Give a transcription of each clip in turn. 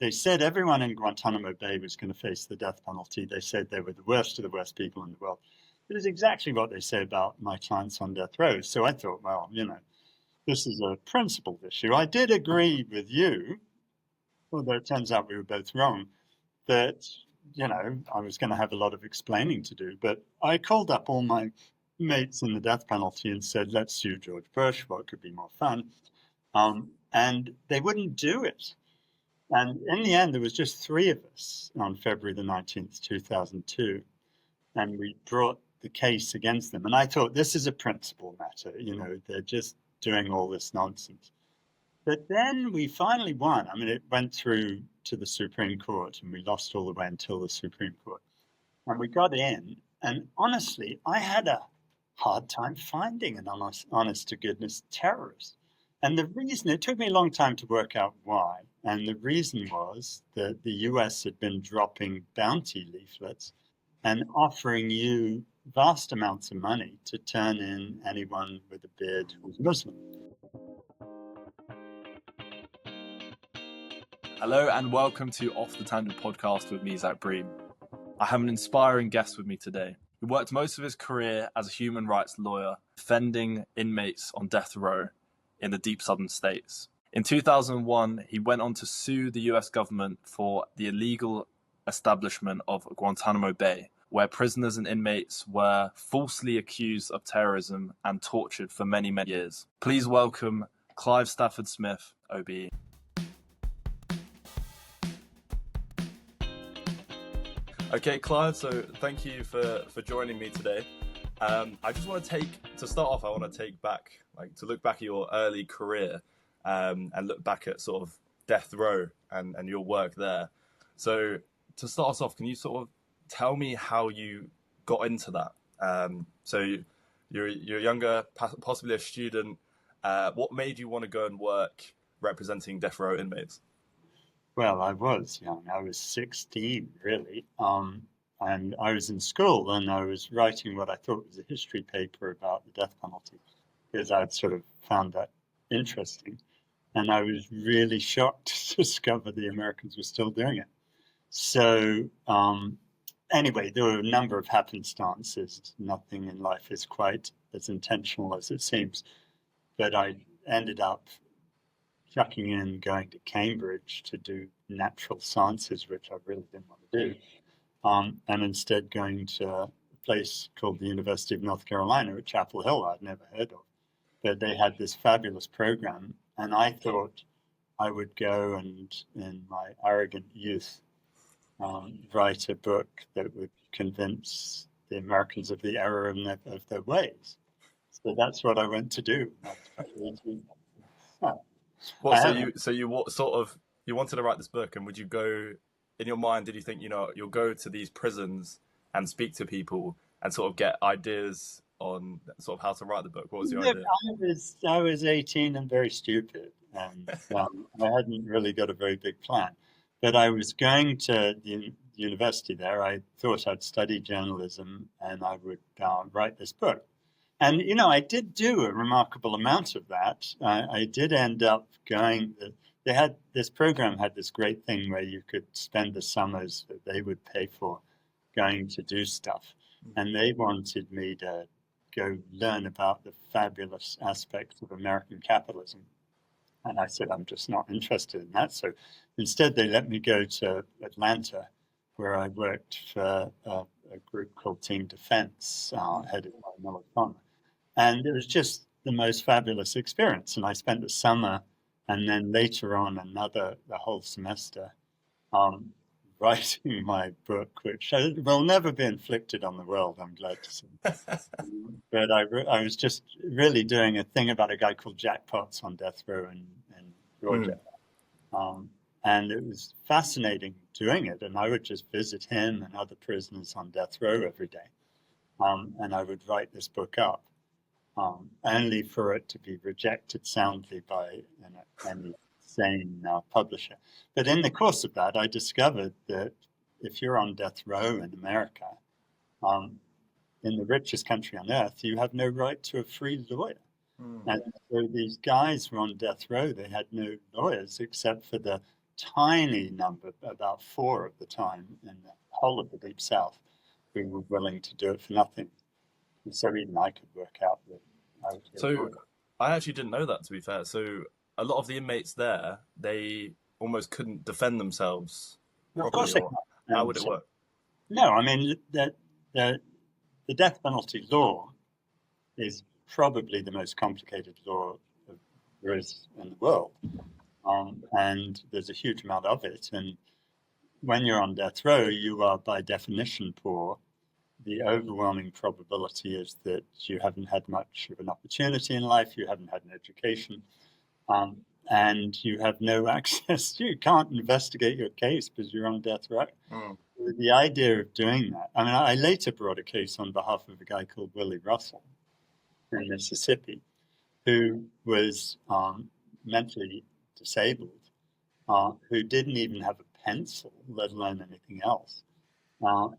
they said everyone in Guantanamo Bay was going to face the death penalty. They said they were the worst of the worst people in the world. It is exactly what they say about my clients on death row. So I thought, well, this is a principled issue. I did agree with you, although it turns out we were both wrong, that, I was going to have a lot of explaining to do. But I called up all my mates in the death penalty and said, let's sue George Bush. What could be more fun? And they wouldn't do it. And in the end, there was just 3 of us on February the 19th, 2002. And we brought the case against them. And I thought, this is a principle matter. They're just doing all this nonsense. But then we finally won. I mean, it went through to the Supreme Court, and we lost all the way until the Supreme Court. And we got in, and honestly, I had a hard time finding an honest-to-goodness terrorist. And the reason, it took me a long time to work out why, and the reason was that the US had been dropping bounty leaflets and offering you vast amounts of money to turn in anyone with a beard who was Muslim. Hello and welcome to Off the Tangent podcast with me, Zach Bream. I have an inspiring guest with me today who worked most of his career as a human rights lawyer, defending inmates on death row in the deep southern states. In 2001, he went on to sue the US government for the illegal establishment of Guantanamo Bay, where prisoners and inmates were falsely accused of terrorism and tortured for many, many years. Please welcome Clive Stafford Smith, OBE. Okay, Clive, so thank you for joining me today. I just want to start off, I want to take back, to look back at your early career and look back at sort of death row and your work there. So to start us off, can you sort of tell me how you got into that? So you're younger, possibly a student. What made you want to go and work representing death row inmates? Well, I was young. I was 16, really. And I was in school and I was writing what I thought was a history paper about the death penalty because I'd sort of found that interesting. And I was really shocked to discover the Americans were still doing it. So anyway, there were a number of happenstances. Nothing in life is quite as intentional as it seems. But I ended up chucking in going to Cambridge to do natural sciences, which I really didn't want to do, and instead going to a place called the University of North Carolina at Chapel Hill I'd never heard of. But they had this fabulous program, and I thought I would go and, in my arrogant youth, write a book that would convince the Americans of the error of their ways. So that's what I went to do. Well, so you wanted to write this book, and would you go, in your mind, did you think, you'll go to these prisons and speak to people and sort of get ideas on sort of how to write the book? What was your idea? I was 18 and very stupid, and I hadn't really got a very big plan. But I was going to the university there. I thought I'd study journalism and I would write this book. And, I did do a remarkable amount of that. I did end up going, this program had this great thing where you could spend the summers that they would pay for going to do stuff. And they wanted me to go learn about the fabulous aspects of American capitalism. And I said, I'm just not interested in that. So instead, they let me go to Atlanta, where I worked for a group called Team Defense, headed by Miller Connor. And it was just the most fabulous experience. And I spent the summer and then later on the whole semester writing my book, which will never be inflicted on the world, I'm glad to say. But I was just really doing a thing about a guy called Jack Potts on death row in Georgia. And it was fascinating doing it. And I would just visit him and other prisoners on death row every day. And I would write this book up. Only for it to be rejected soundly by any sane publisher. But in the course of that, I discovered that if you're on death row in America, in the richest country on earth, you have no right to a free lawyer. And so these guys were on death row. They had no lawyers except for the tiny number, about 4 at the time, in the whole of the Deep South, who were willing to do it for nothing. And so even I could work out that I would get So bored. I actually didn't know that, to be fair. So a lot of the inmates there, they almost couldn't defend themselves Well, of properly, course they or can't. how And would it work? no, I mean, the death penalty law is probably the most complicated law there is in the world. And there's a huge amount of it. And when you're on death row, you are by definition poor. The overwhelming probability is that you haven't had much of an opportunity in life, you haven't had an education, and you have no access. You can't investigate your case because you're on death row. Mm. The idea of doing that, I mean, I later brought a case on behalf of a guy called Willie Russell in Mississippi, who was mentally disabled, who didn't even have a pencil, let alone anything else,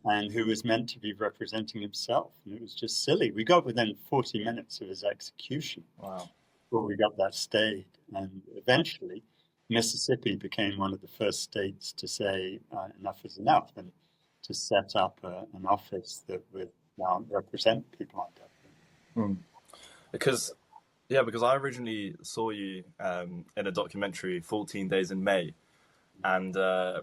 and who was meant to be representing himself. And it was just silly. We got within 40 minutes of his execution. Wow. Before we got that stayed. And eventually, Mississippi became one of the first states to say enough is enough, and to set up an office that would represent people on death row. Mm. Because I originally saw you in a documentary, 14 Days in May, and I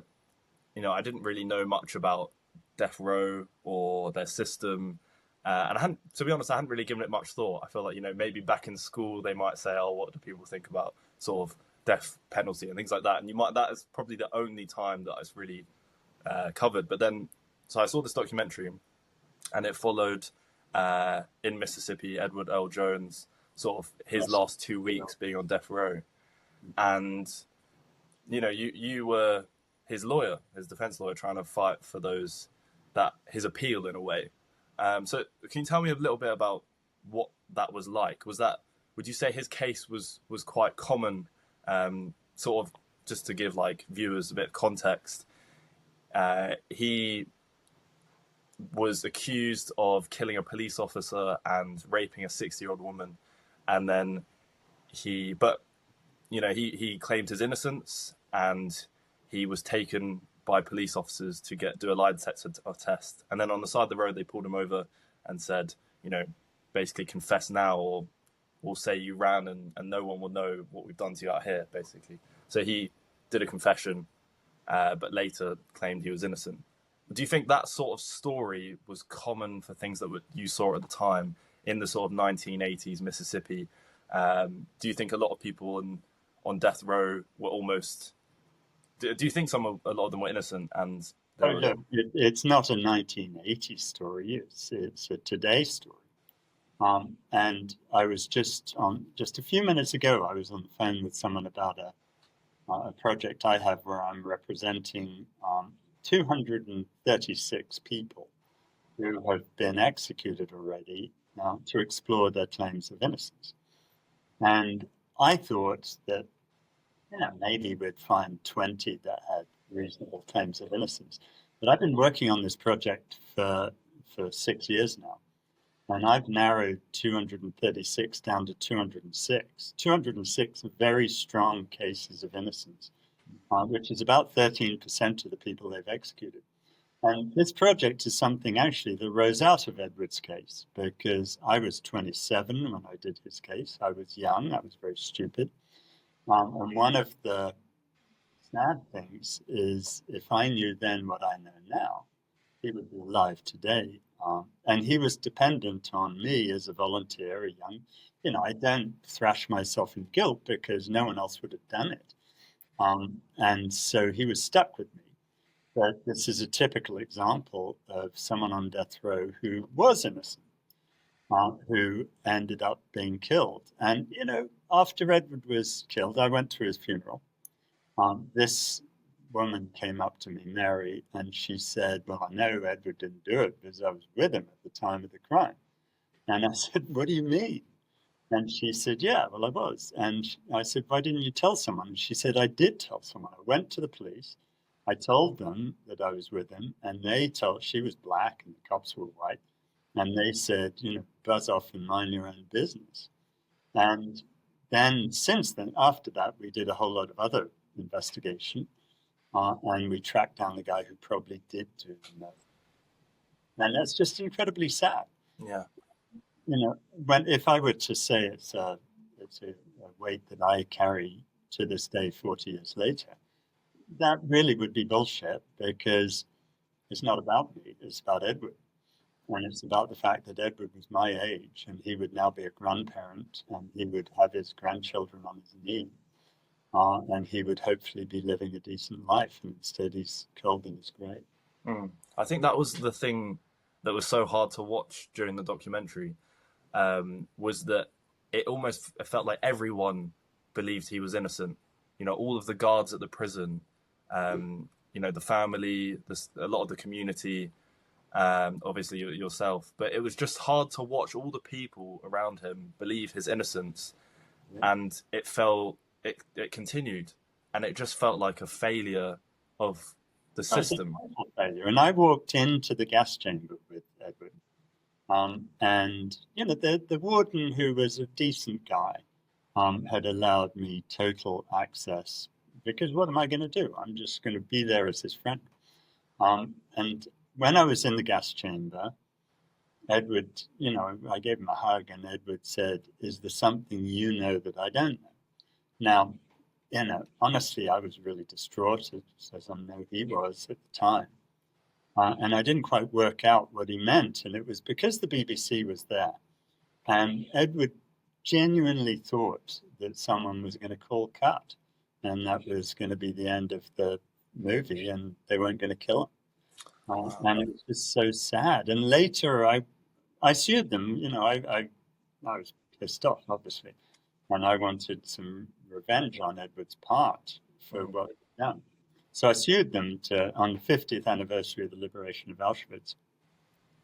didn't really know much about death row or their system, and to be honest, I hadn't really given it much thought. I feel like maybe back in school they might say, "Oh, what do people think about sort of death penalty and things like that?" And that is probably the only time that it's really covered. But then, so I saw this documentary, and it followed in Mississippi Edward L. Jones, sort of his last 2 weeks being on death row, and you were his lawyer, his defense lawyer, trying to fight for his appeal in a way. So can you tell me a little bit about what that was like? Would you say his case was quite common? Sort of just to give viewers a bit of context, he was accused of killing a police officer and raping a 60-year-old woman, and then he claimed his innocence, and he was taken by police officers to do a lie detector test. And then on the side of the road, they pulled him over and said, basically confess now, or we'll say you ran and no one will know what we've done to you out here, basically. So he did a confession, but later claimed he was innocent. Do you think that sort of story was common for things that you saw at the time in the sort of 1980s Mississippi? Do you think a lot of people on death row were almost... Do you think a lot of them were innocent? And look, it's not a 1980s story. It's a today story. And I was just a few minutes ago, I was on the phone with someone about a project I have where I'm representing 236 people who have been executed already to explore their claims of innocence. And I thought that maybe we'd find 20 that had reasonable claims of innocence. But I've been working on this project for 6 years now, and I've narrowed 236 down to 206. 206 very strong cases of innocence, which is about 13% of the people they've executed. And this project is something actually that rose out of Edward's case, because I was 27 when I did his case. I was young, I was very stupid. And one of the sad things is, if I knew then what I know now, he would be alive today. And he was dependent on me as a volunteer, a young, I don't thrash myself in guilt because no one else would have done it. And so he was stuck with me. But this is a typical example of someone on death row who was innocent, who ended up being killed. And, after Edward was killed, I went to his funeral. This woman came up to me, Mary, and she said, "Well, I know Edward didn't do it because I was with him at the time of the crime." And I said, "What do you mean?" And she said, "Yeah, well, I was." And I said, "Why didn't you tell someone?" And she said, "I did tell someone. I went to the police. I told them that I was with him, and she was black and the cops were white. And they said, buzz off and mind your own business." And then since then, after that, we did a whole lot of other investigation. and we tracked down the guy who probably did do the murder. And that's just incredibly sad. Yeah. If I were to say it's a weight that I carry to this day, 40 years later, that really would be bullshit, because it's not about me, it's about Edward. And it's about the fact that Edward was my age, and he would now be a grandparent, and he would have his grandchildren on his knee, and he would hopefully be living a decent life, and instead he's cold in his grave. I think that was the thing that was so hard to watch during the documentary, was that it felt like everyone believed he was innocent. All of the guards at the prison, the family, a lot of the community, obviously yourself. But it was just hard to watch all the people around him believe his innocence, and it continued, and it just felt like a failure of the system. Failure. And I walked into the gas chamber with Edward, and the warden, who was a decent guy, had allowed me total access, because what am I going to do? I'm just going to be there as his friend. And when I was in the gas chamber, Edward, I gave him a hug, and Edward said, "Is there something you know that I don't know?" Now, honestly, I was really distraught, as I know he was at the time. And I didn't quite work out what he meant. And it was because the BBC was there. And Edward genuinely thought that someone was going to call cut, and that was going to be the end of the movie, and they weren't going to kill him. And it was just so sad. And later I sued them. I was pissed off, obviously. And I wanted some revenge on Edward's part for what he'd done. So I sued them on the 50th anniversary of the liberation of Auschwitz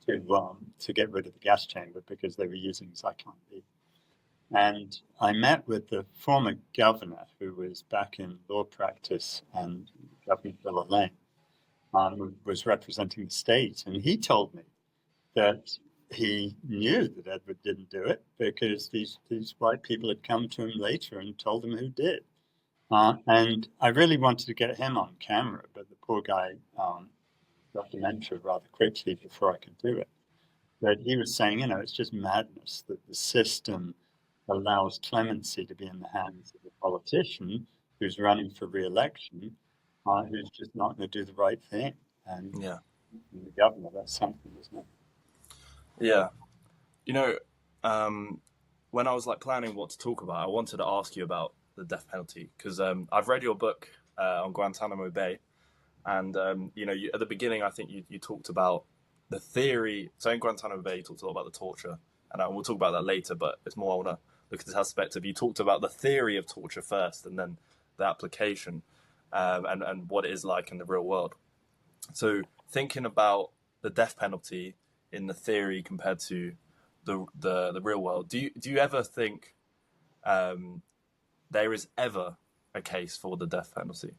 to get rid of the gas chamber, because they were using Zyklon B. And I met with the former governor, who was back in law practice, and Governor Bill Lane, who was representing the state. And he told me that he knew that Edward didn't do it, because these white people had come to him later and told him who did. And I really wanted to get him on camera, but the poor guy got dementia rather quickly before I could do it. But he was saying, it's just madness that the system allows clemency to be in the hands of a politician who's running for re-election, who's just not going to do the right thing. And the governor, that's something, isn't it? Yeah. When I was planning what to talk about, I wanted to ask you about the death penalty, because I've read your book on Guantanamo Bay, and at the beginning I think you talked about the theory. So in Guantanamo Bay you talked a lot about the torture, and we'll talk about that later, but it's more I want to look at this aspect of, you talked about the theory of torture first, and then the application, and what it is like in the real world. So thinking about the death penalty in the theory compared to the real world, do you ever think there is ever a case for the death penalty?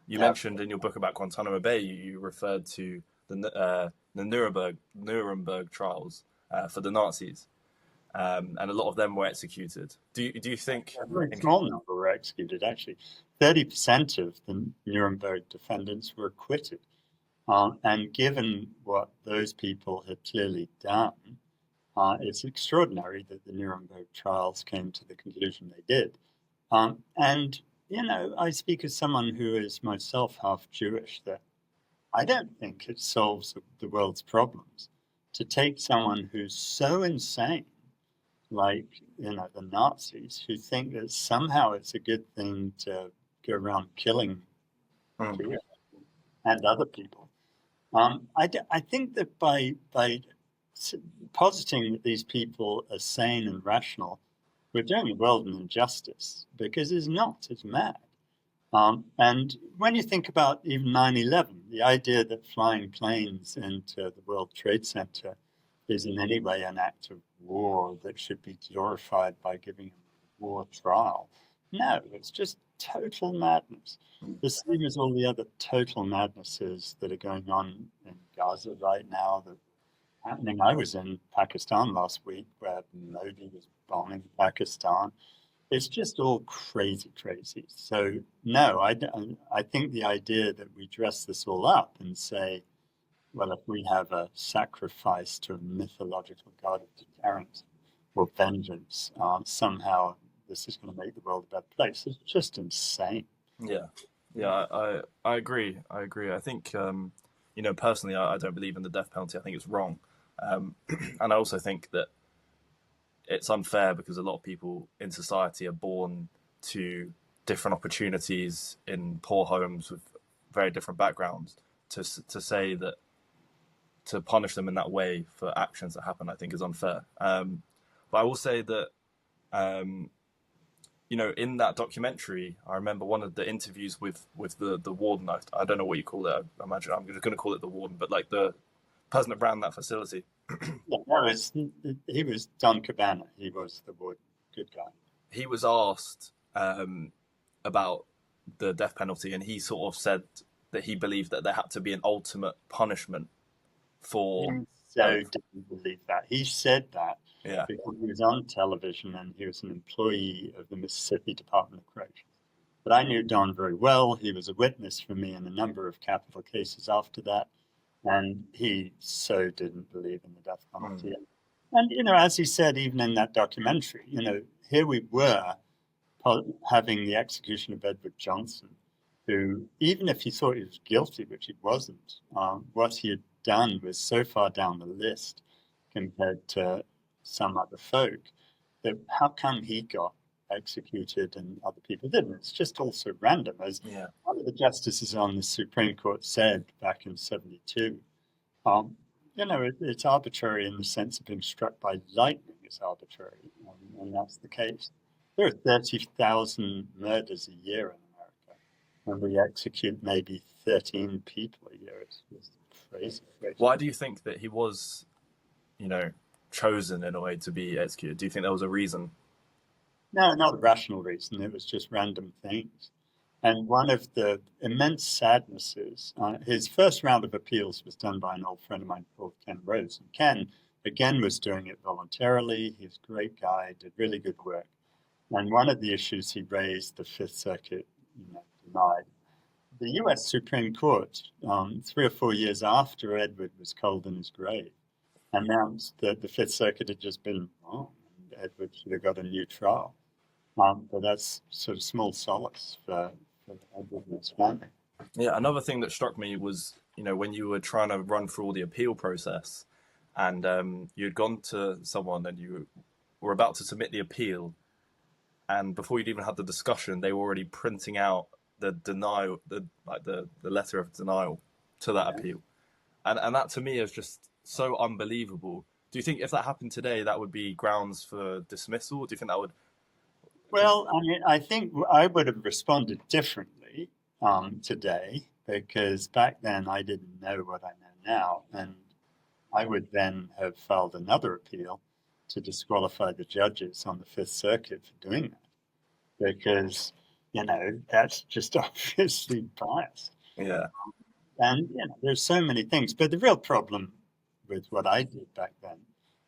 You mentioned in your book about Guantanamo Bay, you referred to the Nuremberg trials for the Nazis, and a lot of them were executed. Do you think a very small number were executed? Actually, 30% of the Nuremberg defendants were acquitted. And given what those people had clearly done, it's extraordinary that the Nuremberg trials came to the conclusion they did. And, I speak as someone who is myself half Jewish, that I don't think it solves the world's problems to take someone who's so insane, like, the Nazis, who think that somehow it's a good thing to go around killing Jews and other people. I think that by positing that these people are sane and rational, we're doing the world an injustice, because it's not, it's mad. And when you think about even 9/11, the idea that flying planes into the World Trade Center is in any way an act of war that should be glorified by giving a war trial. No, it's just total madness. The same as all the other total madnesses that are going on in Gaza right now, that happening. I was in Pakistan last week, where Modi was bombing Pakistan. It's just all crazy. So no, I think the idea that we dress this all up and say, well, if we have a sacrifice to a mythological god of deterrence or vengeance, somehow this is going to make the world a better place. It's just insane. Yeah, yeah, I agree. I agree. I think, personally, I don't believe in the death penalty. I think it's wrong. And I also think that it's unfair because a lot of people in society are born to different opportunities in poor homes with very different backgrounds. To say that to punish them in that way for actions that happen, I think is unfair. But I will say that, in that documentary, I remember one of the interviews with the warden. I don't know what you call it. I imagine I'm just going to call it the warden, but like the person that ran that facility. Yeah, he was Don Cabana. He was the warden. Good guy. He was asked about the death penalty, and he sort of said that he believed that there had to be an ultimate punishment for. Didn't believe that. He said that Yeah. because he was on television and he was an employee of the Mississippi Department of Corrections. But I knew Don very well. He was a witness for me in a number of capital cases after that. And he so didn't believe in the death penalty. And, as he said, even in that documentary, here we were having the execution of Edward Johnson, who, even if he thought he was guilty, which he wasn't, what he had done was so far down the list compared to some other folk that how come he got executed and other people didn't? It's just also random. As one of the justices on the Supreme Court said back in 1972, it's arbitrary in the sense of being struck by lightning is arbitrary, and that's the case. There are 30,000 murders a year in America, and we execute maybe 13 people a year. It's just crazy. Why do you think that he was, chosen in a way to be executed? Do you think there was a reason? No, not a rational reason. It was just random things. And one of the immense sadnesses, his first round of appeals was done by an old friend of mine called Ken Rose. And Ken, again, was doing it voluntarily. He's a great guy, did really good work. And one of the issues he raised, the Fifth Circuit denied. The U.S. Supreme Court, 3 or 4 years after Edward was cold in his grave, announced that the Fifth Circuit had just been wrong and Edward should have got a new trial. But that's sort of small solace for Edward and his family. Yeah, another thing that struck me was, when you were trying to run through all the appeal process and you had gone to someone and you were about to submit the appeal, and before you'd even had the discussion, they were already printing out the denial, the letter of denial to that appeal. And that to me is just so unbelievable. Do you think if that happened today, that would be grounds for dismissal? Do you think that would? Well, I think I would have responded differently today, because back then I didn't know what I know now. And I would then have filed another appeal to disqualify the judges on the Fifth Circuit for doing that. Because, that's just obviously biased. Yeah. And, there's so many things. But the real problem with what I did back then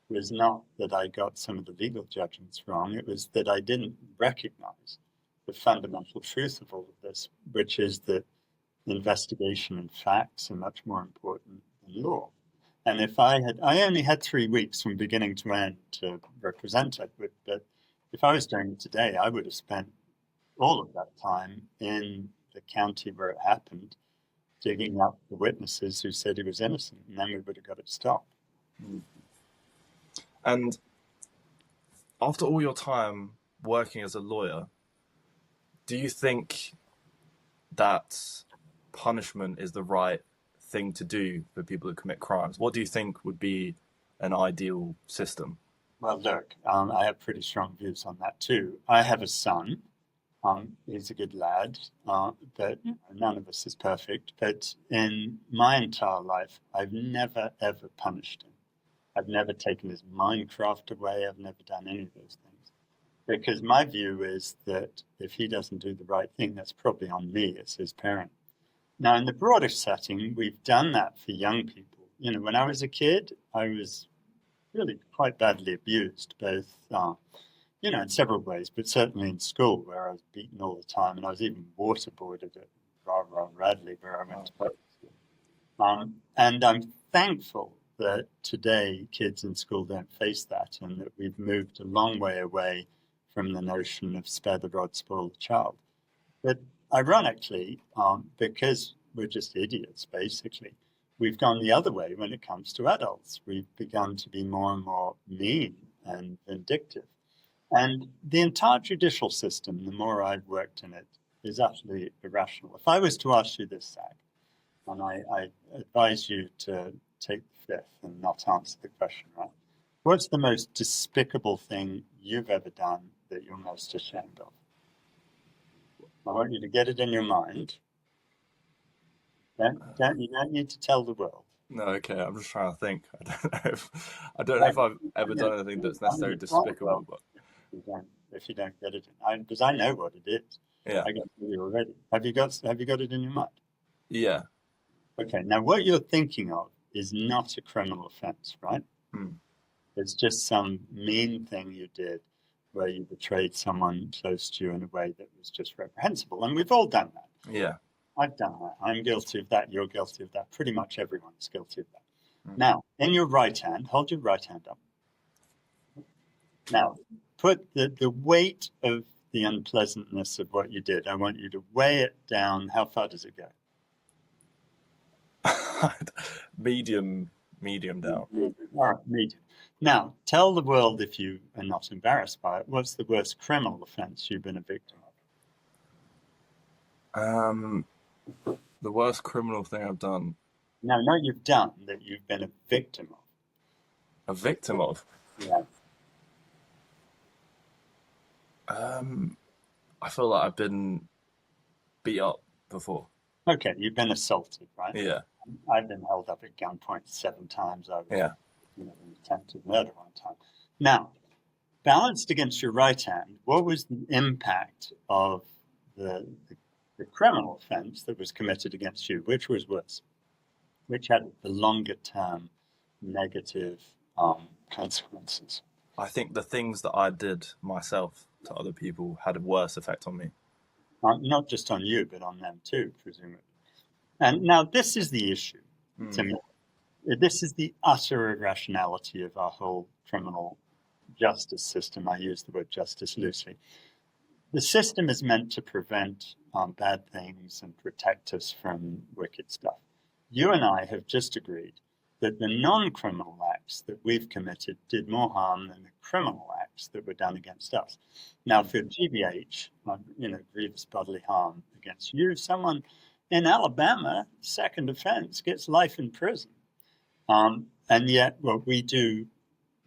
was not that I got some of the legal judgments wrong. It was that I didn't recognize the fundamental truth of all of this, which is that investigation and facts are much more important than law. And if I only had 3 weeks from beginning to end to represent Edward, but if I was doing it today, I would have spent all of that time in the county where it happened, digging up the witnesses who said he was innocent, and then we would have got it stopped. And after all your time working as a lawyer, do you think that punishment is the right thing to do for people who commit crimes? What do you think would be an ideal system? Well, look, I have pretty strong views on that too. I have a son. He's a good lad, but none of us is perfect. But in my entire life, I've never, ever punished him. I've never taken his Minecraft away. I've never done any of those things. Because my view is that if he doesn't do the right thing, that's probably on me as his parent. Now, in the broader setting, we've done that for young people. When I was a kid, I was really quite badly abused, both in several ways, but certainly in school where I was beaten all the time, and I was even waterboarded at Radley, where I went to public school. And I'm thankful that today kids in school don't face that, and that we've moved a long way away from the notion of spare the rod, spoil the child. But ironically, because we're just idiots, basically, we've gone the other way when it comes to adults. We've begun to be more and more mean and vindictive. And the entire judicial system, the more I've worked in it, is utterly irrational. If I was to ask you this, Zach, and I advise you to take the fifth and not answer the question, right? What's the most despicable thing you've ever done that you're most ashamed of? I want you to get it in your mind. You don't need to tell the world. No, okay. I'm just trying to think. I don't know if I've ever done anything that's necessarily despicable. But if you don't get it, because I know what it is. yeah, I got it already. Have you got it in your mind? yeah. Okay. Now, what you're thinking of is not a criminal offense, right? It's just some mean thing you did where you betrayed someone close to you in a way that was just reprehensible, and we've all done that. Yeah. I've done that. I'm guilty of that. You're guilty of that. Pretty much everyone's guilty of that. Now, in your right hand, hold your right hand up. Now, put the weight of the unpleasantness of what you did. I want you to weigh it down. How far does it go? medium down. All right, medium. Now, tell the world, if you are not embarrassed by it, what's the worst criminal offense you've been a victim of? The worst criminal thing I've done. No, not you've done, that you've been a victim of. A victim of? Yeah. I feel like I've been beat up before. Okay, you've been assaulted, right? Yeah. I've been held up at gunpoint 7 times. I was, yeah. Attempted murder one time. Now, balanced against your right hand, what was the impact of the criminal offense that was committed against you? Which was worse? Which had the longer term negative consequences? I think the things that I did myself to other people had a worse effect on me. Not just on you, but on them too, presumably. And now this is the issue to me. This is the utter irrationality of our whole criminal justice system. I use the word justice loosely. The system is meant to prevent bad things and protect us from wicked stuff. You and I have just agreed that the non-criminal acts that we've committed did more harm than the criminal acts that were done against us. Now, for GBH, grievous bodily harm against you, someone in Alabama, second offense, gets life in prison. And yet, what we do,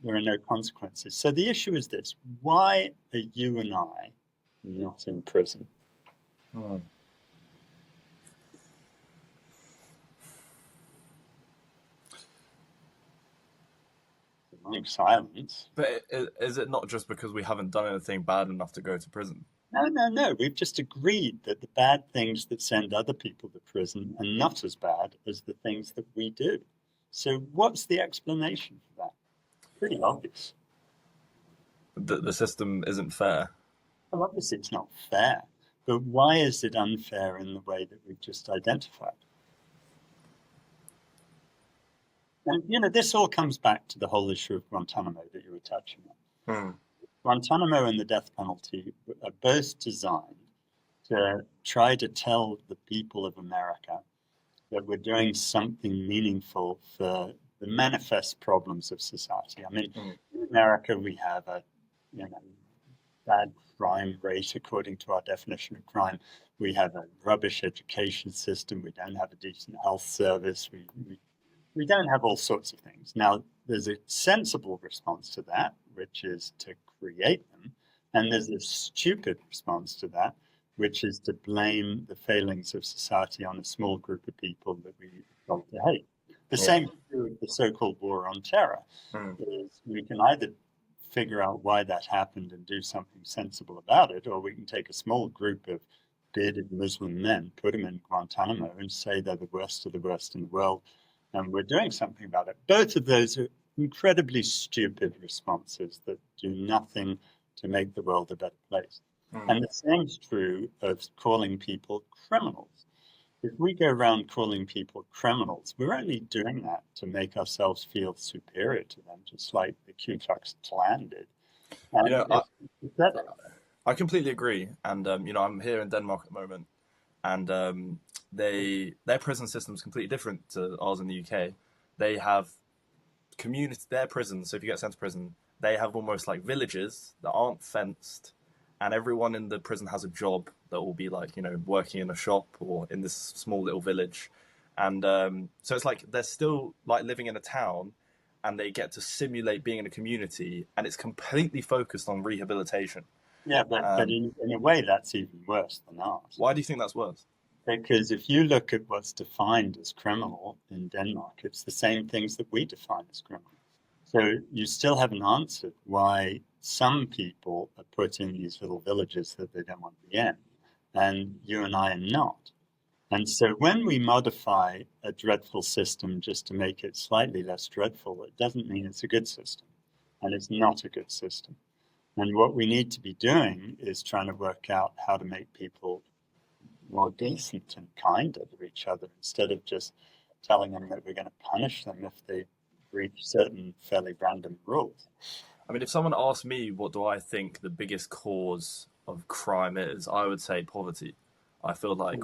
there are no consequences. So the issue is this: why are you and I not in prison? Silence. But is it not just because we haven't done anything bad enough to go to prison? No. We've just agreed that the bad things that send other people to prison are not as bad as the things that we do. So what's the explanation for that? Pretty obvious. The system isn't fair. Well, obviously it's not fair. But why is it unfair in the way that we've just identified? And, this all comes back to the whole issue of Guantanamo that you were touching on. Guantanamo and the death penalty are both designed to try to tell the people of America that we're doing something meaningful for the manifest problems of society. I mean, in America, we have a bad crime rate according to our definition of crime. We have a rubbish education system. We don't have a decent health service. We don't have all sorts of things. Now, there's a sensible response to that, which is to create them. And there's a stupid response to that, which is to blame the failings of society on a small group of people that we want to hate. The same is true with the so-called war on terror. Is we can either figure out why that happened and do something sensible about it, or we can take a small group of bearded Muslim men, put them in Guantanamo and say they're the worst of the worst in the world, and we're doing something about it. Both of those are incredibly stupid responses that do nothing to make the world a better place. Mm. And the same's true of calling people criminals. If we go around calling people criminals, we're only doing that to make ourselves feel superior to them, just like the Ku Klux Klan did. You know, That, I completely agree. And, you know, I'm here in Denmark at the moment, and their prison system is completely different to ours in the UK. They have their prisons. So if you get sent to prison, they have almost like villages that aren't fenced, and everyone in the prison has a job that will be like, you know, working in a shop or in this small little village. And so it's like they're still like living in a town, and they get to simulate being in a community, and it's completely focused on rehabilitation. yeah, but in a way, that's even worse than ours. Why do you think that's worse? Because if you look at what's defined as criminal in Denmark, it's the same things that we define as criminal. So you still haven't answered why some people are put in these little villages that they don't want to be in, and you and I are not. And so when we modify a dreadful system just to make it slightly less dreadful, it doesn't mean it's a good system, and it's not a good system. And what we need to be doing is trying to work out how to make people more decent and kinder to each other instead of just telling them that we're going to punish them if they breach certain fairly random rules. I mean, if someone asked me what do I think the biggest cause of crime is, I would say poverty. I feel like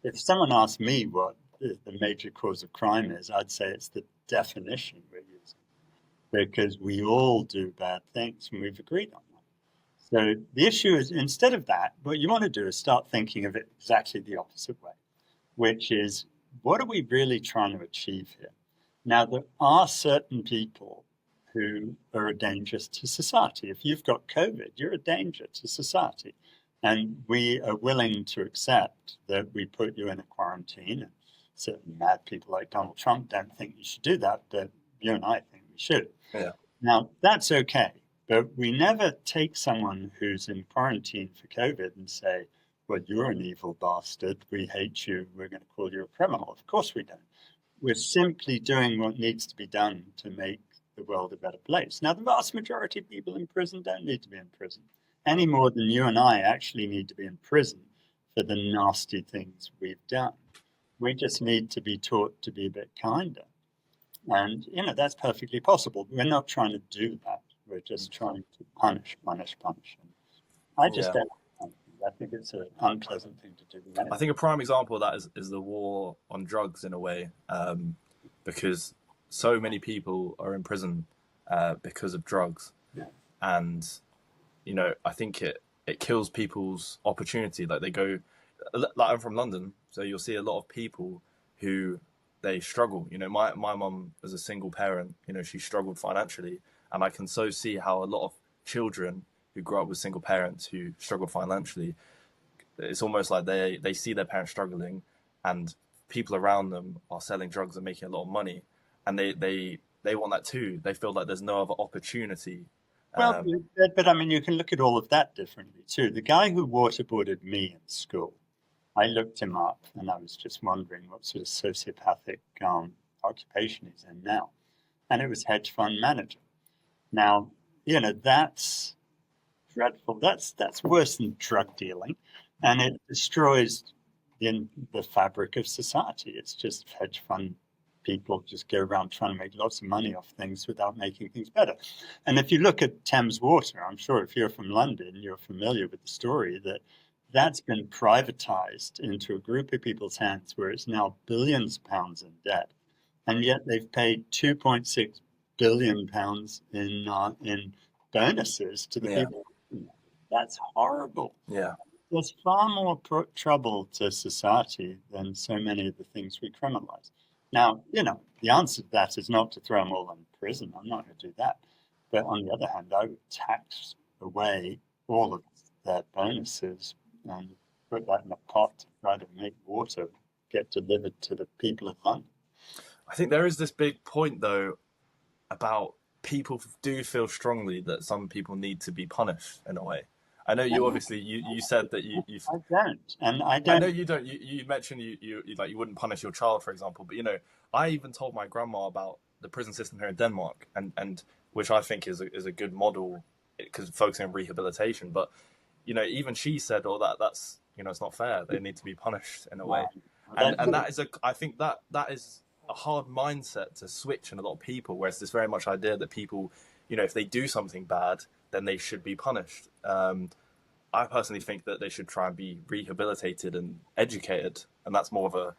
If someone asked me what the major cause of crime is, I'd say it's the definition we're using, because we all do bad things and we've agreed on that. So the issue is, instead of that, what you want to do is start thinking of it exactly the opposite way, which is, what are we really trying to achieve here? Now, there are certain people who are a danger to society. If you've got COVID, you're a danger to society. And we are willing to accept that we put you in a quarantine. And certain mad people like Donald Trump don't think you should do that, but you and I think we should. Yeah. Now, that's okay. But we never take someone who's in quarantine for COVID and say, well, you're an evil bastard. We hate you. We're going to call you a criminal. Of course we don't. We're simply doing what needs to be done to make the world a better place. Now, the vast majority of people in prison don't need to be in prison any more than you and I actually need to be in prison for the nasty things we've done. We just need to be taught to be a bit kinder. And, you know, that's perfectly possible. We're not trying to do that. We're just trying to punish. I just don't. I think it's an unpleasant thing to do. I think a prime example of that is the war on drugs in a way, because so many people are in prison because of drugs. Yeah. And, you know, I think it kills people's opportunity. Like they go, like I'm from London, so you'll see a lot of people who they struggle. You know, my mum as a single parent, you know, she struggled financially, and I can so see how a lot of children who grow up with single parents who struggle financially, it's almost like they see their parents struggling, and people around them are selling drugs and making a lot of money, and they want that too. They feel like there's no other opportunity. Well, but I mean, you can look at all of that differently too. The guy who waterboarded me in school, I looked him up and I was just wondering what sort of sociopathic occupation he's in now. And it was hedge fund manager. Now, you know, that's dreadful. That's worse than drug dealing. And it destroys the fabric of society. It's just hedge fund people just go around trying to make lots of money off things without making things better. And if you look at Thames Water, I'm sure if you're from London, you're familiar with the story that that's been privatized into a group of people's hands where it's now billions of pounds in debt. And yet they've paid £2.6 billion in bonuses to the people. That's horrible. Yeah. There's far more trouble to society than so many of the things we criminalize. Now, you know, the answer to that is not to throw them all in prison. I'm not going to do that. But on the other hand, I would tax away all of their bonuses and put that in a pot to try to make water get delivered to the people of London. I think there is this big point, though, about people do feel strongly that some people need to be punished in a way. I know you obviously you said that you I don't, and I don't. I know you don't. You mentioned you like you wouldn't punish your child, for example. But you know, I even told my grandma about the prison system here in Denmark, and which I think is a good model because focusing on rehabilitation. But even she said, "Oh, that's it's not fair. They need to be punished in a way." And that is I think that is a hard mindset to switch in a lot of people, where it's this very much idea that people, if they do something bad, then they should be punished. I personally think that they should try and be rehabilitated and educated, and that's more of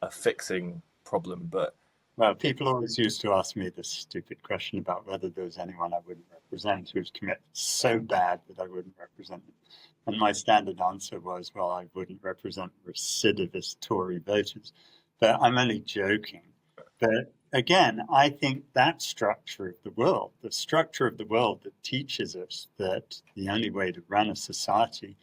a fixing problem. But well, people always used to ask me this stupid question about whether there was anyone I wouldn't represent who's committed so bad that I wouldn't represent them. And my standard answer was, well, I wouldn't represent recidivist Tory voters. But I'm only joking. But again, I think that structure of the world, the structure of the world that teaches us that the only way to run a society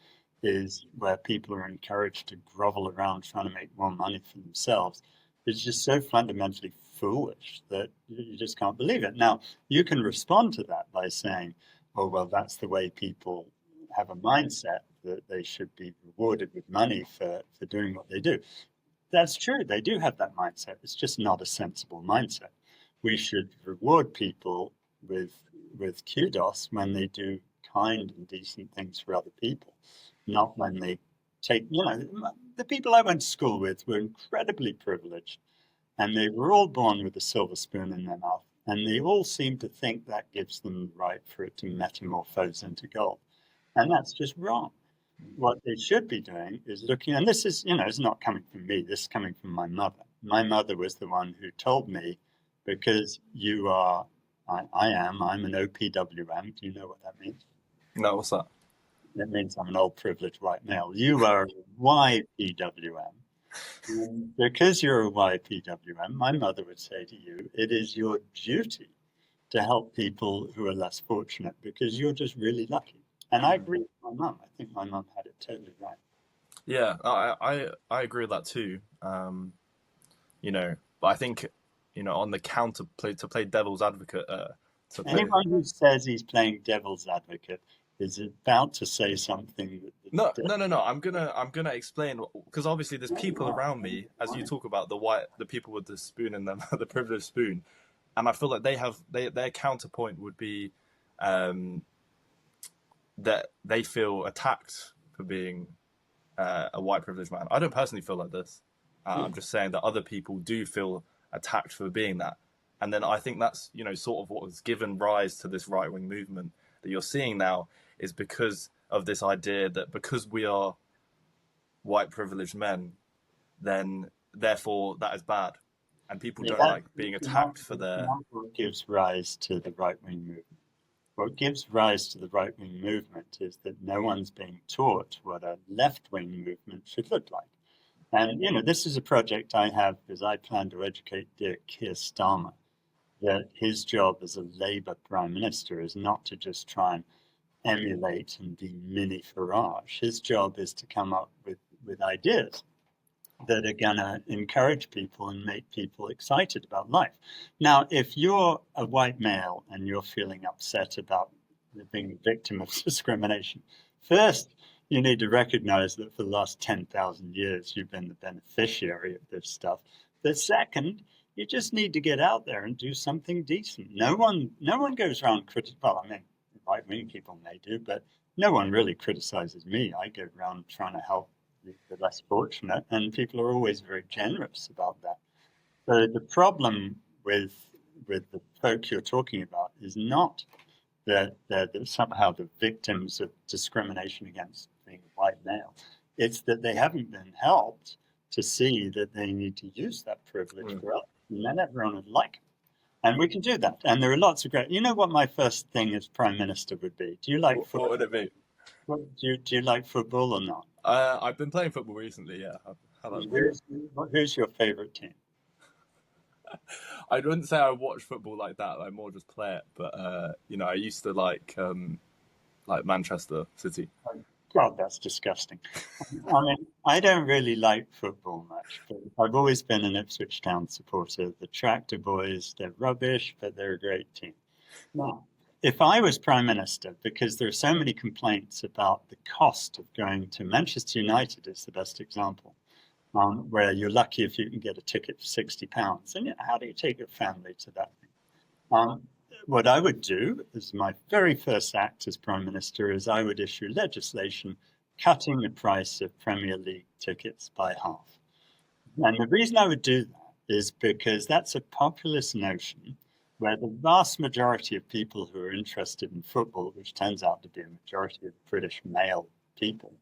is where people are encouraged to grovel around trying to make more money for themselves, is just so fundamentally foolish that you just can't believe it. Now, you can respond to that by saying, oh, well, that's the way people have a mindset, that they should be rewarded with money for doing what they do. That's true. They do have that mindset. It's just not a sensible mindset. We should reward people with kudos when they do kind and decent things for other people, not when they take, the people I went to school with were incredibly privileged, and they were all born with a silver spoon in their mouth, and they all seem to think that gives them the right for it to metamorphose into gold. And that's just wrong. What they should be doing is looking, and this is, it's not coming from me, this is coming from my mother. My mother was the one who told me, because I'm an OPWM. Do you know what that means? no, what's that? It means I'm an old privileged white male. You are a YPWM. And because you're a YPWM, my mother would say to you, it is your duty to help people who are less fortunate because you're just really lucky. And I agree with my mum. I think my mum had it totally right. Yeah, I agree with that too. But I think on the counterplay, to play devil's advocate, Anyone who says he's playing devil's advocate is about to say something no. I'm gonna explain, because obviously there's people around me, as you talk about the people with the spoon in them, the privileged spoon, and I feel like their counterpoint would be that they feel attacked for being a white privileged man. I don't personally feel like this. I'm just saying that other people do feel attacked for being that. And then I think that's, sort of what has given rise to this right-wing movement that you're seeing now, is because of this idea that because we are white privileged men, then therefore that is bad. And people don't like being attacked for their... What gives rise to the right-wing movement? What gives rise to the right-wing movement is that no one's being taught what a left-wing movement should look like. And, this is a project I have because I plan to educate dear Keir Starmer that his job as a Labour Prime Minister is not to just try and emulate and be mini Farage. His job is to come up with ideas that are going to encourage people and make people excited about life. Now, if you're a white male and you're feeling upset about being a victim of discrimination, first, you need to recognize that for the last 10,000 years, you've been the beneficiary of this stuff. But second, you just need to get out there and do something decent. No one goes around right-wing people may do, but no one really criticizes me. I go around trying to help the less fortunate, and people are always very generous about that. So the problem with the folk you're talking about is not that they're somehow the victims of discrimination against being a white male. It's that they haven't been helped to see that they need to use that privilege for others, and then everyone would like it. And we can do that. And there are lots of great... You know what my first thing as Prime Minister would be? Do you like football? What would it be? Do you like football or not? I've been playing football recently, yeah. Who's your favourite team? I wouldn't say I watch football like that. I more just play it. But I used to like Manchester City. God, that's disgusting. I mean, I don't really like football much, but I've always been an Ipswich Town supporter. The Tractor Boys, they're rubbish, but they're a great team. Now, if I was Prime Minister, because there are so many complaints about the cost of going to Manchester United, is the best example, where you're lucky if you can get a ticket for £60. And how do you take your family to that thing? what I would do as my very first act as Prime Minister is I would issue legislation cutting the price of Premier League tickets by half. And the reason I would do that is because that's a populist notion where the vast majority of people who are interested in football, which turns out to be a majority of British male people,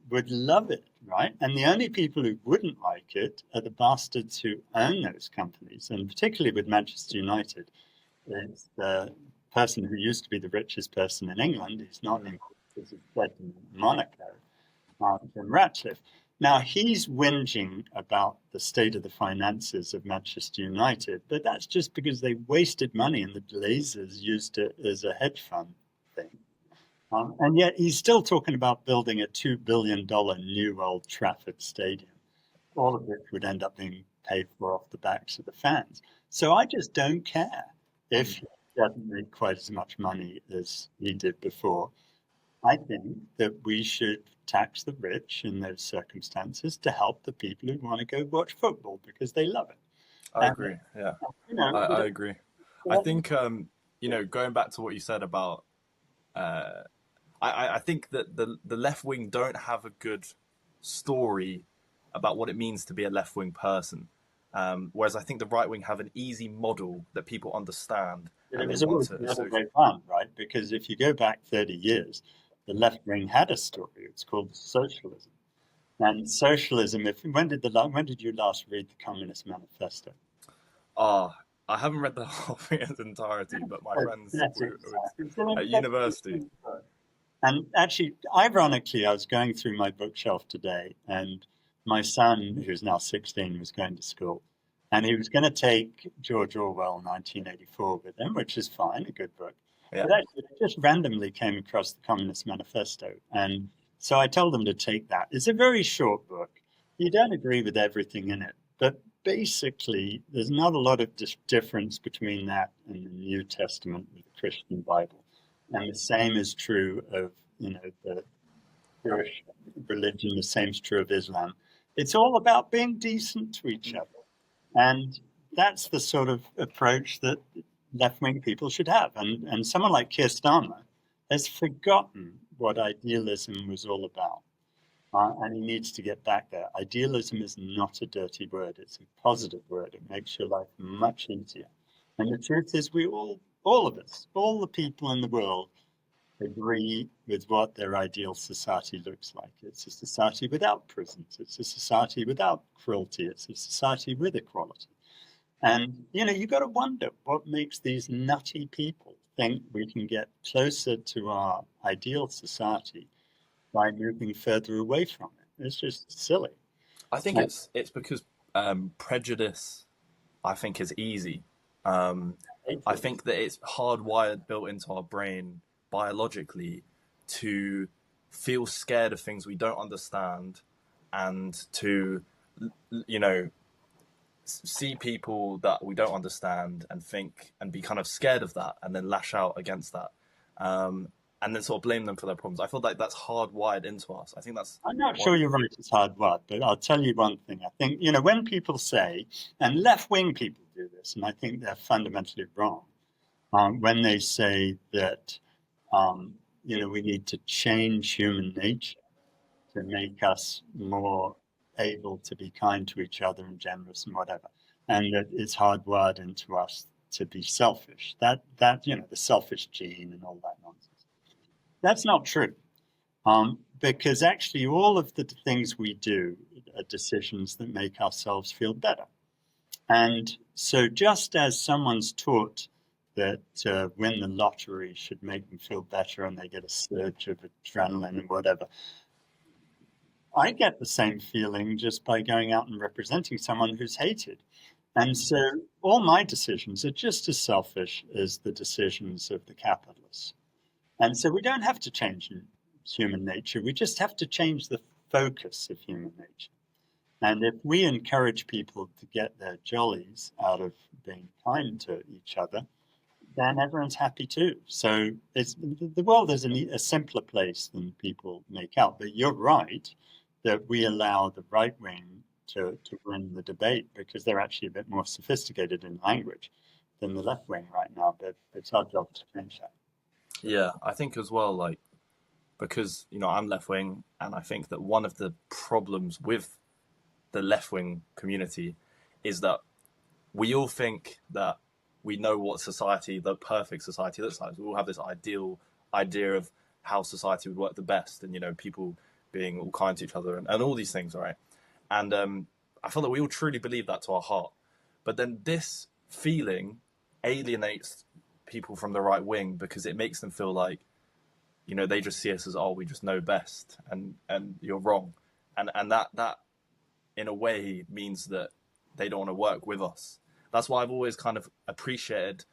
would love it, right? And the only people who wouldn't like it are the bastards who own those companies, and particularly with Manchester United. It's the person who used to be the richest person in England. He's not anymore because he's fled to Monaco, Jim Ratcliffe. Now, he's whinging about the state of the finances of Manchester United, but that's just because they wasted money and the Glazers used it as a hedge fund thing. And yet he's still talking about building a $2 billion new Old Trafford stadium, all of which would end up being paid for off the backs of the fans. So I just don't care if he doesn't make quite as much money as he did before. I think that we should tax the rich in those circumstances to help the people who want to go watch football because they love it. I agree. Yeah, You know, I agree. I think, going back to what you said about, I think that the left wing don't have a good story about what it means to be a left wing person. Whereas I think the right wing have an easy model that people understand. It was always the other way around, right? Because if you go back 30 years, the left wing had a story. It's called socialism. And socialism, when did you last read the Communist Manifesto? I haven't read the whole thing in its entirety, but my friends at university. And actually, ironically, I was going through my bookshelf today, and my son, who's now 16, was going to school. And he was going to take George Orwell 1984 with him, which is fine, a good book. Yeah. But actually, I just randomly came across the Communist Manifesto. And so I told him to take that. It's a very short book. You don't agree with everything in it. But basically, there's not a lot of difference between that and the New Testament with the Christian Bible. And the same is true of, the Jewish religion. The same is true of Islam. It's all about being decent to each other. And that's the sort of approach that left-wing people should have. And someone like Keir Starmer has forgotten what idealism was all about. And he needs to get back there. Idealism is not a dirty word. It's a positive word. It makes your life much easier. And the truth is we all of us, all the people in the world agree with what their ideal society looks like. It's a society without prisons. It's a society without cruelty. It's a society with equality. And, you've got to wonder what makes these nutty people think we can get closer to our ideal society by moving further away from it. It's just silly. I think it's because prejudice, I think, is easy. I think that it's hardwired, built into our brain biologically to feel scared of things we don't understand and to, see people that we don't understand and think and be kind of scared of that and then lash out against that. And then sort of blame them for their problems. I feel like that's hardwired into us. I think that's... I'm not sure you're right, it's hardwired, but I'll tell you one thing. I think, when people say, and left-wing people do this, and I think they're fundamentally wrong, when they say that, we need to change human nature to make us more able to be kind to each other and generous and whatever, and that it's hardwired into us to be selfish. That the selfish gene and all that nonsense. That's not true, because actually all of the things we do are decisions that make ourselves feel better. And so just as someone's taught that win the lottery should make them feel better and they get a surge of adrenaline and whatever, I get the same feeling just by going out and representing someone who's hated. And so all my decisions are just as selfish as the decisions of the capitalists. And so we don't have to change human nature. We just have to change the focus of human nature. And if we encourage people to get their jollies out of being kind to each other, then everyone's happy too. So the world is a simpler place than people make out. But you're right that we allow the right wing to win the debate because they're actually a bit more sophisticated in language. than the left wing right now, but it's our job to change that. Yeah, I think as well, like, because, I'm left wing, and I think that one of the problems with the left wing community is that we all think that we know what society, the perfect society, looks like. We all have this ideal idea of how society would work the best, and people being all kind to each other, and all these things, right? And I feel that we all truly believe that to our heart. But then this feeling alienates people from the right wing because it makes them feel like, they just see us as, oh, we just know best, and you're wrong, and that in a way means that they don't want to work with us. That's why I've always kind of appreciated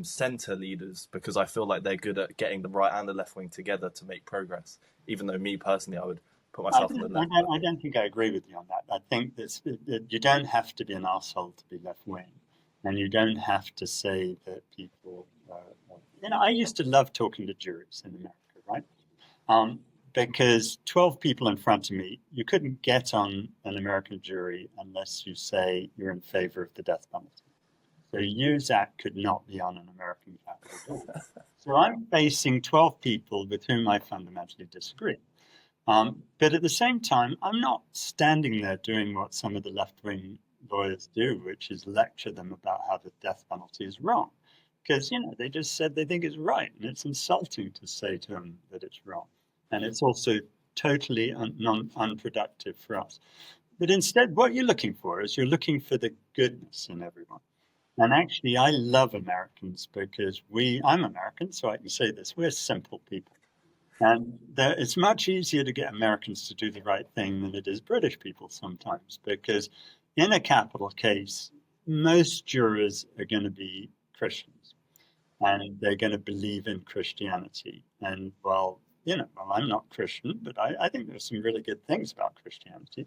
centre leaders, because I feel like they're good at getting the right and the left wing together to make progress. Even though me personally, I would put myself on the left. I don't think I agree with you on that. I think that you don't have to be an arsehole to be left wing, and you don't have to say that people. I used to love talking to juries in America, right? Because 12 people in front of me, you couldn't get on an American jury unless you say you're in favor of the death penalty. So you, Zach, could not be on an American capital jury. So I'm facing 12 people with whom I fundamentally disagree. But at the same time, I'm not standing there doing what some of the left-wing lawyers do, which is lecture them about how the death penalty is wrong. Because, they just said they think it's right, and it's insulting to say to them that it's wrong. And it's also totally unproductive for us. But instead, what you're looking for is you're looking for the goodness in everyone. And actually, I love Americans because I'm American, so I can say this, we're simple people. And it's much easier to get Americans to do the right thing than it is British people sometimes, because in a capital case, most jurors are going to be Christians, and they're going to believe in Christianity. And I'm not Christian, but I think there's some really good things about Christianity.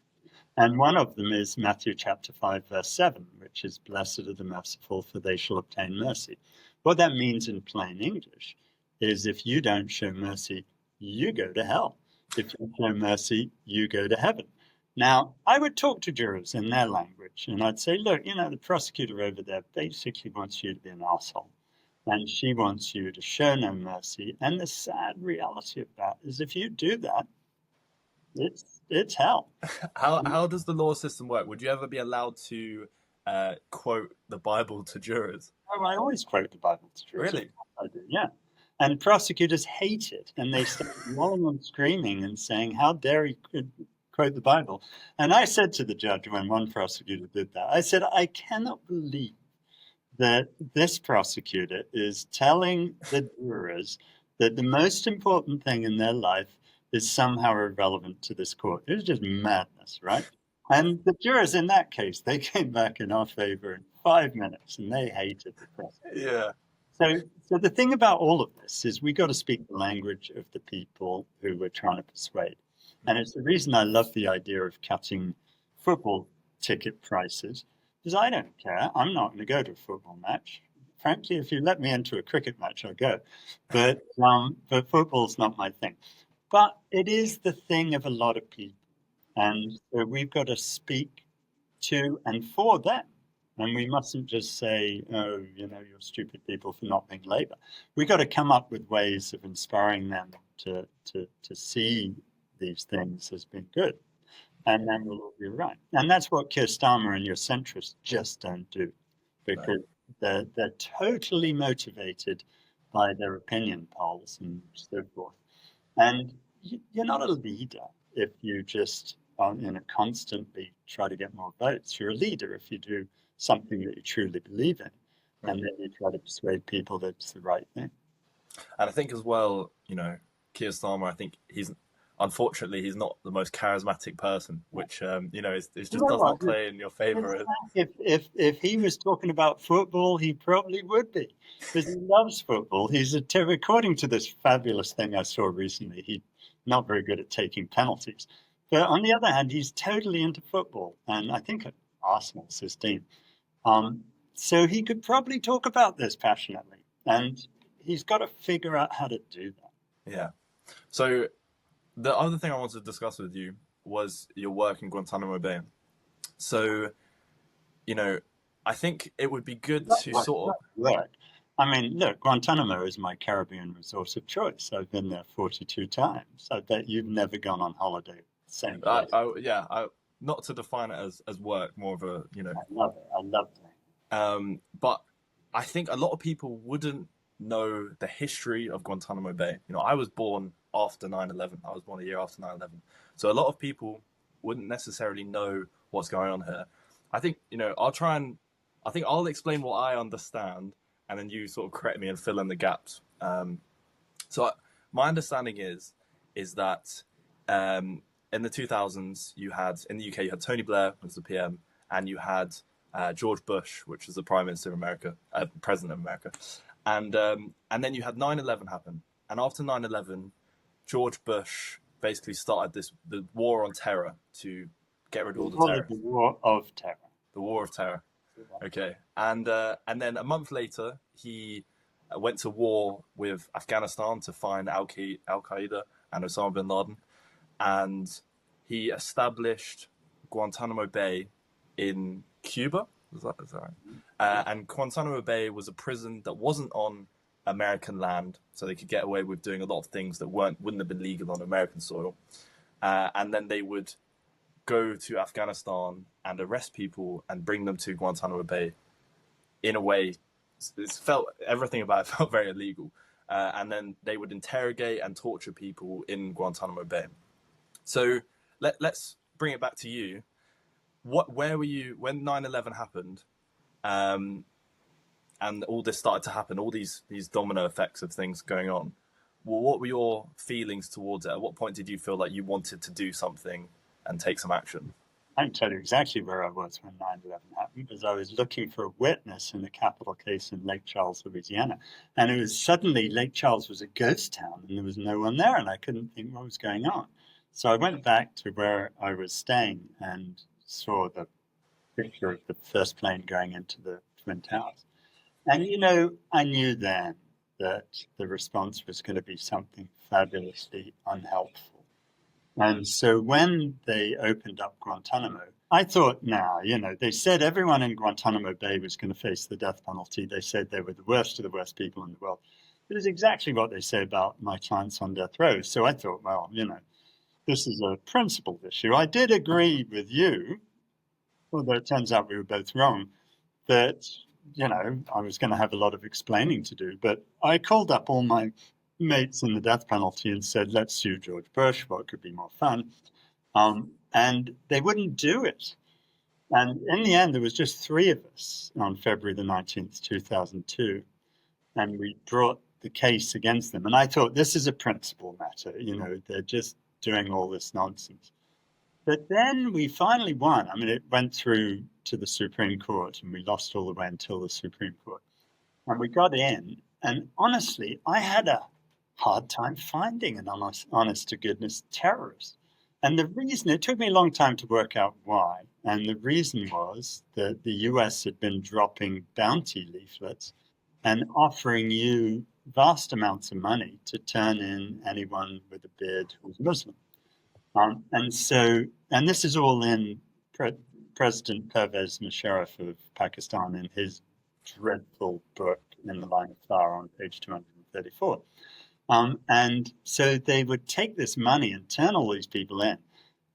And one of them is Matthew chapter 5, verse 7, which is, blessed are the merciful, for they shall obtain mercy. What that means in plain English is if you don't show mercy, you go to hell. If you show mercy, you go to heaven. Now, I would talk to jurors in their language, and I'd say, look, the prosecutor over there basically wants you to be an asshole, and she wants you to show no mercy. And the sad reality of that is if you do that, it's hell. How does the law system work? Would you ever be allowed to quote the Bible to jurors? Oh, I always quote the Bible to jurors. Really? I do, yeah. And prosecutors hate it, and they start yelling and screaming and saying, how dare he quote the Bible? And I said to the judge when one prosecutor did that, I said, I cannot believe that this prosecutor is telling the jurors that the most important thing in their life is somehow irrelevant to this court. It was just madness, right? And the jurors in that case, they came back in our favor in 5 minutes, and they hated the prosecutor. Yeah. So the thing about all of this is we got to speak the language of the people who we're trying to persuade. And it's the reason I love the idea of cutting football ticket prices, because I don't care. I'm not going to go to a football match. Frankly, if you let me into a cricket match, I'll go. But football's not my thing. But it is the thing of a lot of people. And so we've got to speak to and for them. And we mustn't just say, oh, you're stupid people for not being Labour. We've got to come up with ways of inspiring them to see these things as being good. And then we'll all be right. And that's what Keir Starmer and your centrists just don't do, because they're totally motivated by their opinion polls and so forth. And you're not a leader if you just constantly try to get more votes. You're a leader if you do something that you truly believe in, and then you try to persuade people that it's the right thing. And I think as well, Keir Starmer, I think unfortunately he's not the most charismatic person, which it just doesn't play in your favour. If he was talking about football, he probably would be, because he loves football. According to this fabulous thing I saw recently, he's not very good at taking penalties. But on the other hand, he's totally into football, and I think Arsenal's his team. So he could probably talk about this passionately, and he's got to figure out how to do that. Yeah. So the other thing I wanted to discuss with you was your work in Guantanamo Bay. So, I think it would be good That to would sort of. work. I mean, look, Guantanamo is my Caribbean resort of choice. I've been there 42 times. I bet you've never gone on holiday same place. Not to define it as work, more of a, you know. I love it. I love it. But I think a lot of people wouldn't know the history of Guantanamo Bay. You know, I was born after 9/11. I was born a year after 9/11. So a lot of people wouldn't necessarily know what's going on here. I think, you know, I think I'll explain what I understand, and then you sort of correct me and fill in the gaps. My understanding is that in the 2000s, you had, in the UK, you had Tony Blair as the PM, and you had George Bush, which was the Prime Minister of America, President of America. And then you had 9/11 happen. And after 9/11, George Bush basically started the war on terror to get rid of all the terrorists. The War of Terror. The War of Terror. Okay. And then a month later, he went to war with Afghanistan to find Al-Qaeda and Osama bin Laden. And he established Guantanamo Bay in Cuba. Is that right? And Guantanamo Bay was a prison that wasn't on American land, so they could get away with doing a lot of things that wouldn't have been legal on American soil. And then they would go to Afghanistan and arrest people and bring them to Guantanamo Bay. In a way, everything about it felt very illegal. And then they would interrogate and torture people in Guantanamo Bay. So let's bring it back to you. Where were you when 9/11 happened, and all this started to happen? All these domino effects of things going on. Well, what were your feelings towards it? At what point did you feel like you wanted to do something and take some action? I can tell you exactly where I was when 9/11 happened, because I was looking for a witness in a capital case in Lake Charles, Louisiana. And it was suddenly Lake Charles was a ghost town and there was no one there, and I couldn't think what was going on. So I went back to where I was staying and saw the picture of the first plane going into the Twin Towers. And, you know, I knew then that the response was going to be something fabulously unhelpful. And so when they opened up Guantanamo, I thought, now, you know, they said everyone in Guantanamo Bay was going to face the death penalty. They said they were the worst of the worst people in the world. It is exactly what they say about my clients on death row. So I thought, well, you know, this is a principled issue. I did agree with you, although it turns out we were both wrong, that, you know, I was going to have a lot of explaining to do. But I called up all my mates in the death penalty and said, let's sue George Bush. What could be more fun? And they wouldn't do it. And in the end, there was just three of us on February the 19th, 2002. And we brought the case against them. And I thought, this is a principle matter. You know, they're just doing all this nonsense. But then we finally won. I mean, it went through to the Supreme Court and we lost all the way until the Supreme Court. And we got in. And honestly, I had a hard time finding an honest to goodness terrorist. And the reason, it took me a long time to work out why. And the reason was that the US had been dropping bounty leaflets and offering you vast amounts of money to turn in anyone with a beard who's Muslim. And this is all in President Pervez Musharraf of Pakistan in his dreadful book, In the Line of Fire, on page 234. And so they would take this money and turn all these people in.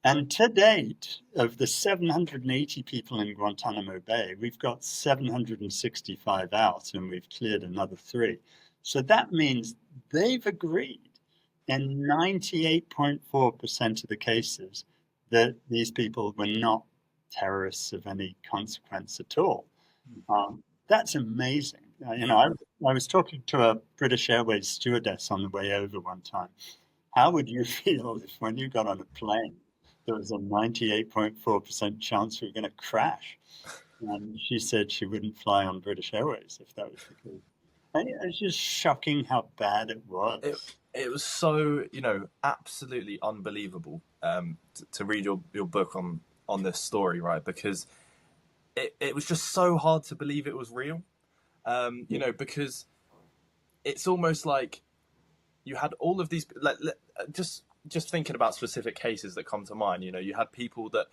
And to date, of the 780 people in Guantanamo Bay, we've got 765 out, and we've cleared another 3. So that means they've agreed in 98.4% of the cases that these people were not terrorists of any consequence at all. That's amazing. You know, I was talking to a British Airways stewardess on the way over one time. How would you feel if when you got on a plane, there was a 98.4% chance we were going to crash? And she said she wouldn't fly on British Airways if that was the case. And it was just shocking how bad it was. It was so, you know, absolutely unbelievable to read your book on this story, right? Because it was just so hard to believe it was real. You know, because it's almost like you had all of these, like, just thinking about specific cases that come to mind. You know, you had people that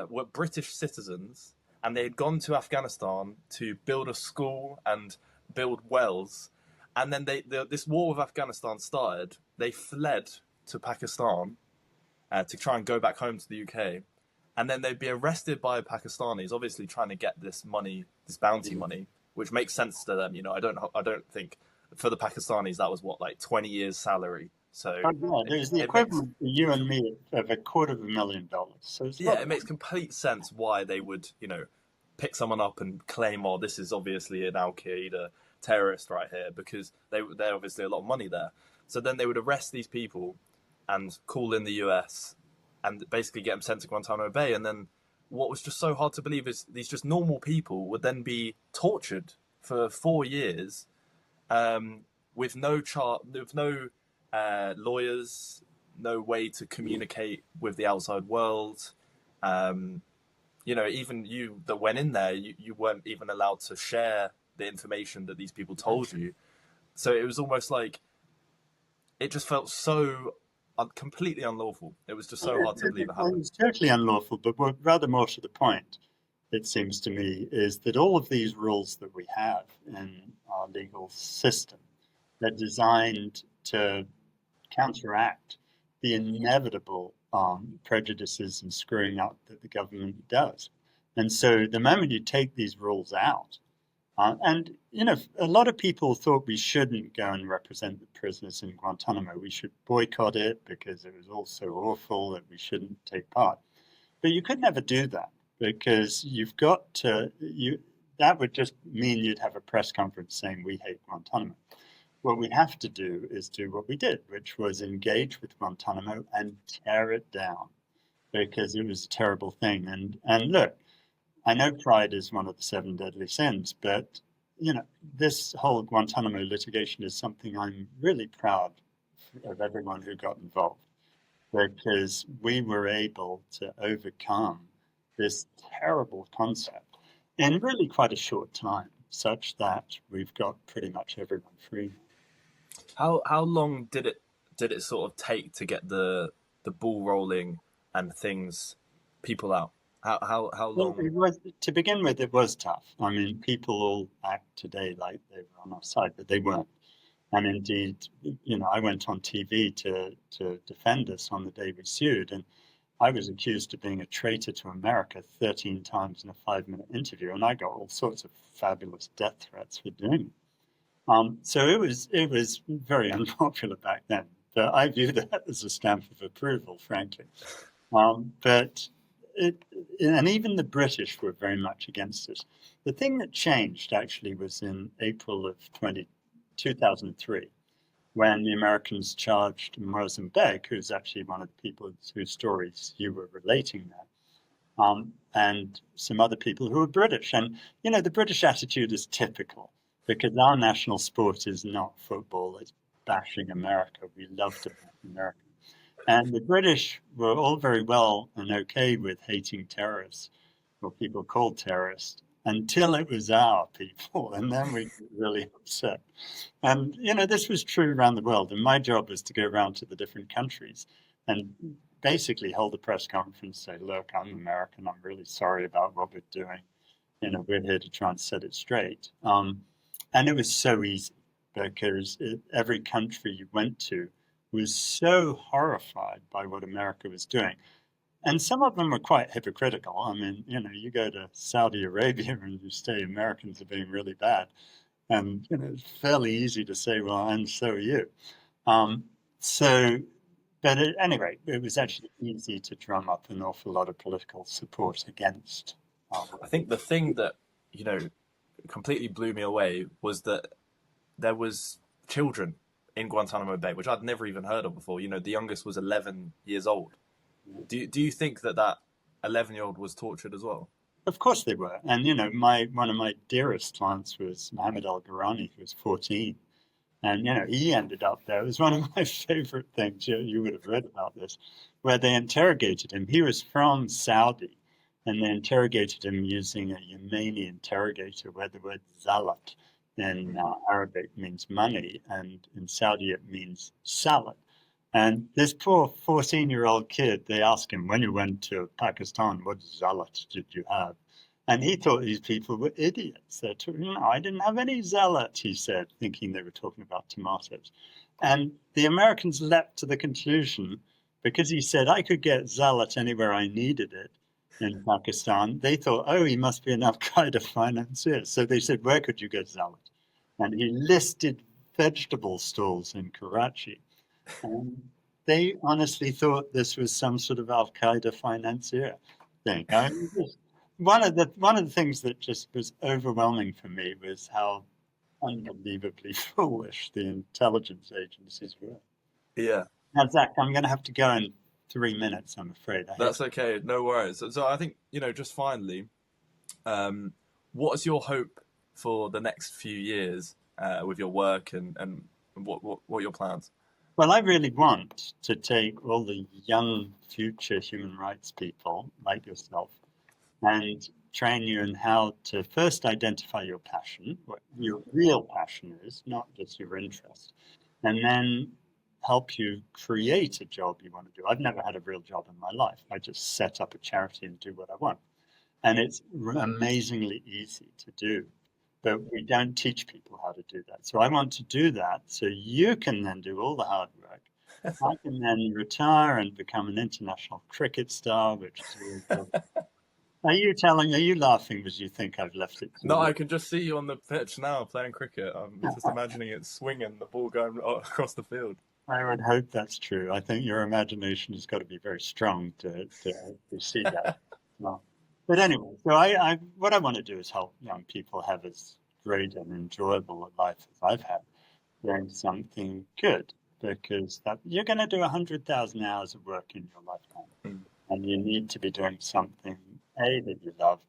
were British citizens, and they had gone to Afghanistan to build a school and build wells. And then this war with Afghanistan started. They fled to Pakistan to try and go back home to the UK. And then they'd be arrested by Pakistanis, obviously trying to get this money, this bounty money, which makes sense to them. I don't think for the Pakistanis that was what, like 20 years salary. So Yeah, there's the equivalent for you and me of $250,000. So it's it makes complete sense why they would, pick someone up and claim, oh, this is obviously an Al Qaeda terrorist right here, because they're obviously a lot of money there. So then they would arrest these people and call in the US and basically get them sent to Guantanamo Bay. And then what was just so hard to believe is these just normal people would then be tortured for 4 years with no lawyers, no way to communicate with the outside world. Even you that went in there, you weren't even allowed to share the information that these people told you. So it was almost like it just felt so completely unlawful. It was just so hard to believe it happened. It's totally unlawful, but rather more to the point, it seems to me, is that all of these rules that we have in our legal system, they're designed to counteract the inevitable prejudices and screwing up that the government does. And so the moment you take these rules out, a lot of people thought we shouldn't go and represent the prisoners in Guantanamo. We should boycott it because it was all so awful that we shouldn't take part. But you could never do that because that would just mean you'd have a press conference saying we hate Guantanamo. What we have to do is do what we did, which was engage with Guantanamo and tear it down because it was a terrible thing. And look, I know pride is one of the 7 deadly sins, but this whole Guantanamo litigation is something I'm really proud of everyone who got involved, because we were able to overcome this terrible concept in really quite a short time, such that we've got pretty much everyone free. How long did it sort of take to get the ball rolling and people out? How Well, long? to begin with, it was tough. I mean, people all act today like they were on our side, but they weren't. And indeed, I went on TV to defend us on the day we sued, and I was accused of being a traitor to America 13 times in a 5-minute interview, and I got all sorts of fabulous death threats for doing it. So it was very unpopular back then, but I view that as a stamp of approval, frankly. And even the British were very much against it. The thing that changed actually was in April of 2003, when the Americans charged Mozambique, who's actually one of the people whose stories you were relating there, and some other people who were British. And, the British attitude is typical, because our national sport is not football, it's bashing America. We love to bash America. And the British were all very well and okay with hating terrorists, or people called terrorists, until it was our people, and then we got really upset. And, this was true around the world, and my job was to go around to the different countries and basically hold a press conference, say, look, I'm American, I'm really sorry about what we're doing. We're here to try and set it straight. And it was so easy because every country you went to was so horrified by what America was doing. And some of them were quite hypocritical. I mean, you go to Saudi Arabia and you say Americans are being really bad. And, it's fairly easy to say, well, and so are you. But at any rate, it was actually easy to drum up an awful lot of political support against. I think the thing that, completely blew me away was that there was children in Guantanamo Bay, which I'd never even heard of before. The youngest was 11 years old. Do you think that 11-year-old was tortured as well? Of course they were. And, one of my dearest clients was Mohammed Al-Gharani, who was 14. And, he ended up there. It was one of my favorite things. You would have read about this, where they interrogated him. He was from Saudi, and they interrogated him using a Yemeni interrogator, where the word zalat in Arabic means money, and in Saudi it means salad. And this poor 14-year-old kid, they asked him, when you went to Pakistan, what zalat did you have? And he thought these people were idiots. I didn't have any zealot, he said, thinking they were talking about tomatoes. And the Americans leapt to the conclusion, because he said I could get zealot anywhere I needed it in Pakistan, they thought, oh, he must be an Al-Qaeda financier. So they said, where could you get zealot? And he listed vegetable stalls in Karachi. And they honestly thought this was some sort of Al-Qaeda financier thing. I mean, one of the things that just was overwhelming for me was how unbelievably foolish the intelligence agencies were. Yeah. Now, Zach, I'm going to have to go in 3 minutes, I'm afraid. That's okay, no worries. So I think, just finally, what is your hope for the next few years with your work and what are your plans? Well, I really want to take all the young future human rights people like yourself and train you in how to first identify your passion, what your real passion is, not just your interest, and then help you create a job you want to do. I've never had a real job in my life. I just set up a charity and do what I want. And it's amazingly easy to do, but we don't teach people how to do that. So I want to do that so you can then do all the hard work. I can then retire and become an international cricket star, which is really good. Are you laughing because you think I've left it? No, I can just see you on the pitch now playing cricket. I'm just imagining it swinging, the ball going across the field. I would hope that's true. I think your imagination has got to be very strong to see that. Well, but anyway, so what I want to do is help young people have as great and enjoyable a life as I've had, doing something good, because you're going to do 100,000 hours of work in your lifetime, and you need to be doing something, A, that you love,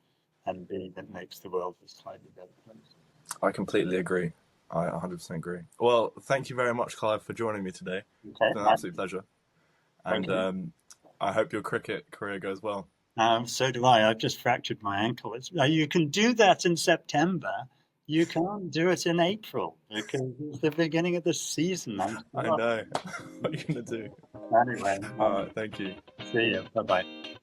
and B, that makes the world a slightly better place. I completely agree. I 100% agree. Well, thank you very much, Clive, for joining me today. Okay. It's been an absolute pleasure. And I hope your cricket career goes well. So do I. I've just fractured my ankle. You can do that in September. You can't do it in April because it's the beginning of the season. I know. What are you going to do? Anyway. All right. Thank you. See you. Bye-bye.